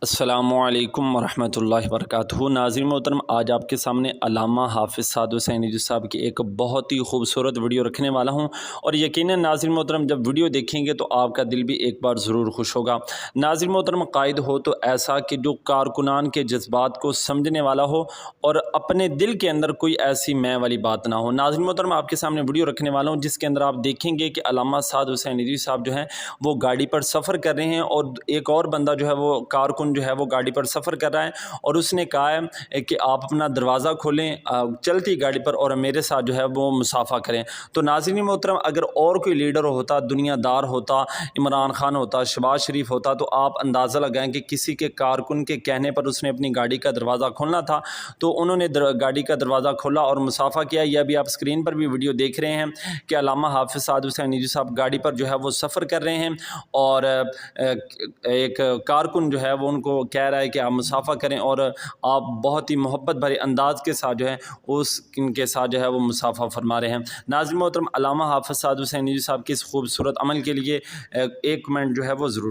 السلام علیکم ورحمۃ اللہ وبرکاتہ۔ ناظرین محترم، آج آپ کے سامنے علامہ حافظ سعد حسین ندوی صاحب کی ایک بہت ہی خوبصورت ویڈیو رکھنے والا ہوں، اور یقیناً ناظرین محترم جب ویڈیو دیکھیں گے تو آپ کا دل بھی ایک بار ضرور خوش ہوگا۔ ناظرین محترم، قائد ہو تو ایسا کہ جو کارکنان کے جذبات کو سمجھنے والا ہو اور اپنے دل کے اندر کوئی ایسی میں والی بات نہ ہو۔ ناظرین محترم، آپ کے سامنے ویڈیو رکھنے والا ہوں جس کے اندر آپ دیکھیں گے کہ علامہ سعد حسین ندوی صاحب جو ہیں وہ گاڑی پر سفر کر رہے ہیں، اور ایک اور بندہ جو ہے وہ کارکن جو ہے وہ گاڑی پر سفر کر رہا ہے، اور اس نے کہا ہے کہ آپ اپنا دروازہ کھولیں چلتی گاڑی پر اور میرے ساتھ جو ہے وہ مصافحہ کریں۔ تو ناظرین محترم، اگر اور کوئی لیڈر ہوتا، دنیا دار ہوتا، عمران خان ہوتا، شہباز شریف ہوتا، تو آپ اندازہ لگائیں کہ کسی کے کارکن کے کہنے پر اس نے اپنی گاڑی کا دروازہ کھولنا تھا، تو انہوں نے گاڑی کا دروازہ کھولا اور مصافحہ کیا۔ یہ ابھی آپ اسکرین پر بھی ویڈیو دیکھ رہے ہیں کہ علامہ حافظ سعد حسین ندوی صاحب گاڑی پر جو ہے وہ سفر کر رہے ہیں، اور ایک کارکن جو ہے وہ ان کو کہہ رہا ہے کہ آپ مصافحہ کریں، اور آپ بہت ہی محبت بھرے انداز کے ساتھ جو ہے ان کے ساتھ جو ہے وہ مصافحہ فرما رہے ہیں۔ ناظرین محترم، علامہ حافظ سعد حسین ندوی صاحب کے اس خوبصورت عمل کے لیے ایک کمنٹ جو ہے وہ ضرور